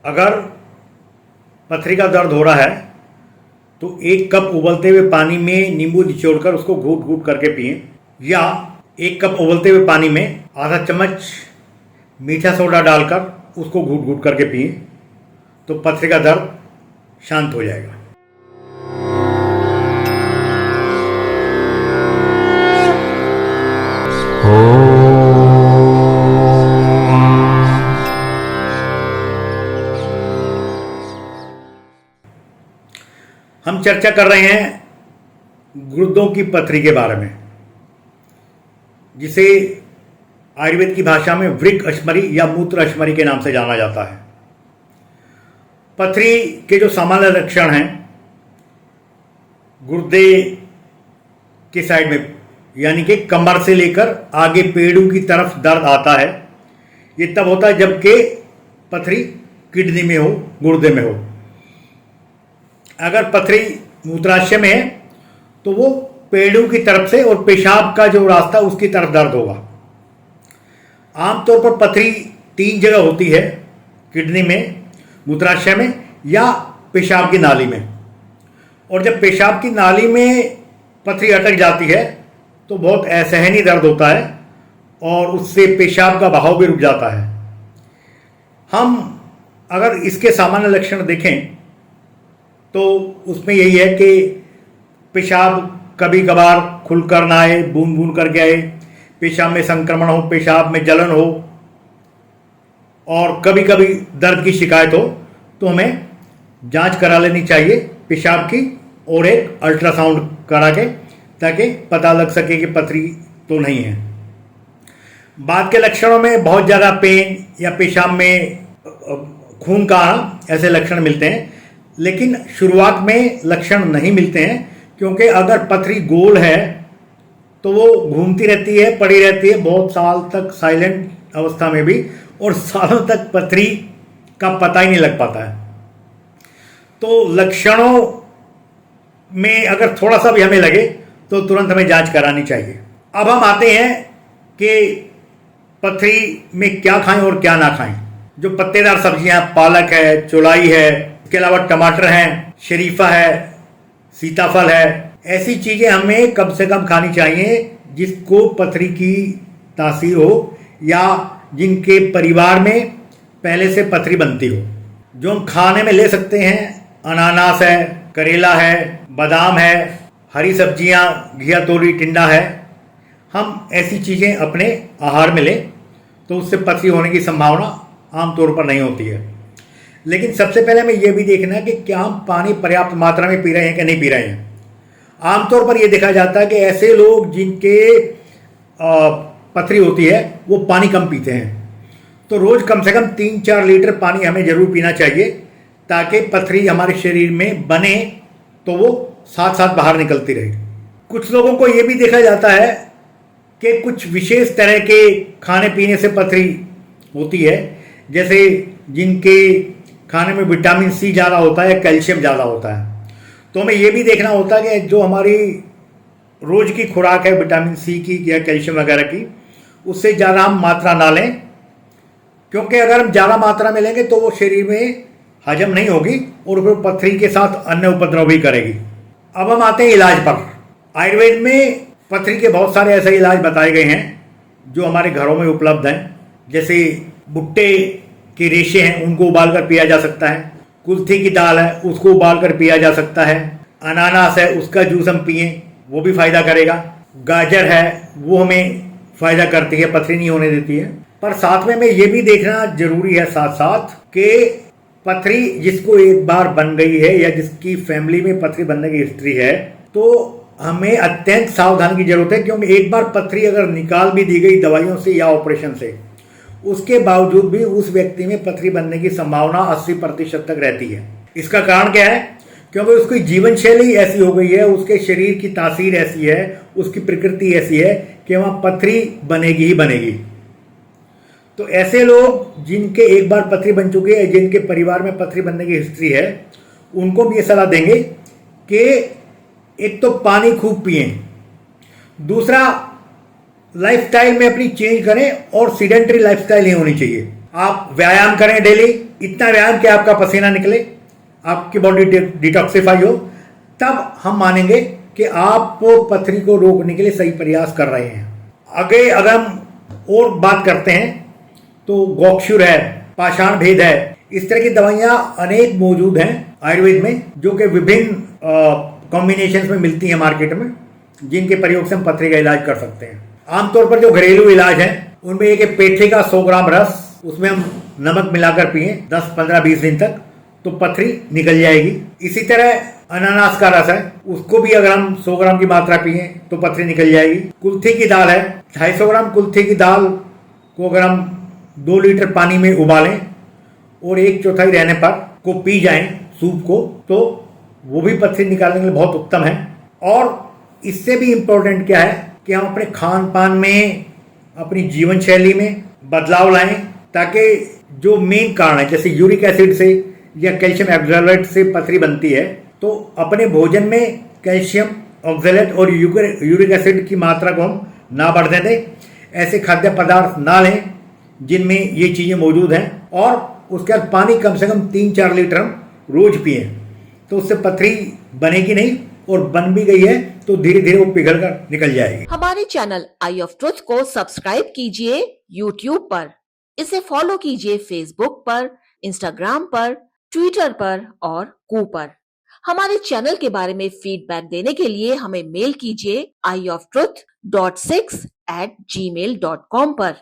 अगर पथरी का दर्द हो रहा है तो 1 कप उबलते हुए पानी में नींबू निचोड़कर उसको घूट घूट करके पिएं, या 1 कप उबलते हुए पानी में आधा चम्मच मीठा सोडा डालकर उसको घूट घूट करके पिएं, तो पथरी का दर्द शांत हो जाएगा। हम चर्चा कर रहे हैं गुर्दों की पथरी के बारे में, जिसे आयुर्वेद की भाषा में वृक्क अश्मरी या मूत्र अश्मरी के नाम से जाना जाता है। पथरी के जो सामान्य लक्षण हैं, गुर्दे के साइड में यानी कि कमर से लेकर आगे पेड़ों की तरफ दर्द आता है। ये तब होता है जबकि पथरी किडनी में हो, गुर्दे में हो। अगर पथरी मूत्राशय में है तो वो पेड़ों की तरफ से और पेशाब का जो रास्ता उसकी तरफ दर्द होगा। आमतौर पर पथरी 3 जगह होती है, किडनी में, मूत्राशय में या पेशाब की नाली में। और जब पेशाब की नाली में पथरी अटक जाती है तो बहुत असहनीय दर्द होता है और उससे पेशाब का बहाव भी रुक जाता है। हम अगर इसके सामान्य लक्षण देखें तो उसमें यही है कि पेशाब कभी कभार खुलकर ना आए, बूंद बूंद करके आए, पेशाब में संक्रमण हो, पेशाब में जलन हो, और कभी कभी दर्द की शिकायत हो तो हमें जांच करा लेनी चाहिए पेशाब की, और एक अल्ट्रासाउंड करा के, ताकि पता लग सके कि पथरी तो नहीं है। बाद के लक्षणों में बहुत ज़्यादा पेन या पेशाब में खून का आना, ऐसे लक्षण मिलते हैं। लेकिन शुरुआत में लक्षण नहीं मिलते हैं, क्योंकि अगर पथरी गोल है तो वो घूमती रहती है, पड़ी रहती है बहुत साल तक साइलेंट अवस्था में भी, और सालों तक पथरी का पता ही नहीं लग पाता है। तो लक्षणों में अगर थोड़ा सा भी हमें लगे तो तुरंत हमें जांच करानी चाहिए। अब हम आते हैं कि पथरी में क्या खाएं और क्या ना खाएं। जो पत्तेदार सब्जियां, पालक है, चौलाई है, इसके अलावा टमाटर हैं, शरीफा है, सीताफल है, ऐसी चीज़ें हमें कम से कम खानी चाहिए जिसको पथरी की तासीर हो या जिनके परिवार में पहले से पथरी बनती हो। जो हम खाने में ले सकते हैं, अनानास है, करेला है, बादाम है, हरी सब्जियां, घिया, तोरी, टिंडा है। हम ऐसी चीज़ें अपने आहार में लें तो उससे पथरी होने की संभावना आमतौर पर नहीं होती है। लेकिन सबसे पहले हमें यह भी देखना है कि क्या हम पानी पर्याप्त मात्रा में पी रहे हैं कि नहीं पी रहे हैं। आमतौर पर यह देखा जाता है कि ऐसे लोग जिनके पथरी होती है वो पानी कम पीते हैं। तो रोज़ कम से कम 3-4 लीटर पानी हमें ज़रूर पीना चाहिए, ताकि पथरी हमारे शरीर में बने तो वो साथ साथ बाहर निकलती रहे। कुछ लोगों को ये भी देखा जाता है कि कुछ विशेष तरह के खाने पीने से पथरी होती है, जैसे जिनके खाने में विटामिन सी ज़्यादा होता है, कैल्शियम ज़्यादा होता है। तो हमें ये भी देखना होता है कि जो हमारी रोज़ की खुराक है विटामिन सी की या कैल्शियम वगैरह की, उससे ज़्यादा हम मात्रा ना लें, क्योंकि अगर हम ज़्यादा मात्रा में लेंगे तो वो शरीर में हजम नहीं होगी और फिर पथरी के साथ अन्य उपद्रव भी करेगी। अब हम आते हैं इलाज पर। आयुर्वेद में पथरी के बहुत सारे ऐसे इलाज बताए गए हैं जो हमारे घरों में उपलब्ध हैं। जैसे भुट्टे के रेशे हैं, उनको उबाल कर पिया जा सकता है। कुल्थी की दाल है, उसको उबाल कर पिया जा सकता है। अनानास है, उसका जूस हम पिएं, वो भी फायदा करेगा। गाजर है, वो हमें फायदा करती है, पथरी नहीं होने देती है। पर साथ में हमें ये भी देखना जरूरी है साथ साथ कि पथरी जिसको एक बार बन गई है या जिसकी फैमिली में पथरी बनने की हिस्ट्री है, तो हमें अत्यंत सावधानी की जरूरत है। क्योंकि एक बार पथरी अगर निकाल भी दी गई दवाइयों से या ऑपरेशन से, उसके बावजूद भी उस व्यक्ति में पथरी बनने की संभावना 80% तक रहती है। इसका कारण क्या है? क्योंकि उसकी जीवन शैली ऐसी हो गई है, उसके शरीर की तासीर ऐसी है, उसकी प्रकृति ऐसी है कि वहाँ पथरी बनेगी ही बनेगी। तो ऐसे लोग जिनके एक बार पथरी बन चुकी है, जिनके परिवार में पथरी बनने की हिस्ट्री है, उनको भी ये सलाह देंगे कि एक तो पानी खूब पिएं, दूसरा लाइफस्टाइल में अपनी चेंज करें और सीडेंटरी लाइफस्टाइल नहीं होनी चाहिए। आप व्यायाम करें डेली, इतना व्यायाम कि आपका पसीना निकले, आपकी बॉडी डिटॉक्सिफाई हो, तब हम मानेंगे कि आप पथरी को रोकने के लिए सही प्रयास कर रहे हैं। आगे अगर हम और बात करते हैं तो गॉक्स्यूर है, पाषाण भेद है, इस तरह की दवाइयां अनेक मौजूद हैं आयुर्वेद में, जो कि विभिन्न कॉम्बिनेशन में मिलती हैं मार्केट में, जिनके प्रयोग से हम पथरी का इलाज कर सकते हैं। आमतौर पर जो घरेलू इलाज है उनमें एक पेठे का 100 ग्राम रस, उसमें हम नमक मिलाकर पिए 10, 15, 20 दिन तक, तो पथरी निकल जाएगी। इसी तरह अनानास का रस है, उसको भी अगर हम 100 ग्राम की मात्रा पिए तो पथरी निकल जाएगी। कुल्थी की दाल है, 250 ग्राम कुल्थी की दाल को अगर हम 2 लीटर पानी में उबालें और 1/4 रहने पर को पी जाएं सूप को, तो वो भी पथरी निकालने के लिए बहुत उत्तम है। और इससे भी इम्पोर्टेंट क्या है कि हम अपने खान पान में, अपनी जीवन शैली में बदलाव लाएं, ताकि जो मेन कारण है, जैसे यूरिक एसिड से या कैल्शियम ऑक्सैलेट से पथरी बनती है, तो अपने भोजन में कैल्शियम ऑक्सैलेट और यूरिक एसिड की मात्रा को हम ना बढ़ने दें। ऐसे खाद्य पदार्थ ना लें जिनमें ये चीज़ें मौजूद हैं, और उसके बाद पानी कम से कम 3-4 लीटर हम रोज पिए, तो उससे पथरी बनेगी नहीं, और बन भी गई है तो धीरे धीरे वो पिघल कर निकल जाएगी। हमारे चैनल आई ऑफ ट्रुथ को सब्सक्राइब कीजिए YouTube पर, इसे फॉलो कीजिए Facebook पर, Instagram पर, Twitter पर और कू पर। हमारे चैनल के बारे में फीडबैक देने के लिए हमें मेल कीजिए ioftruth.6@gmail.com पर।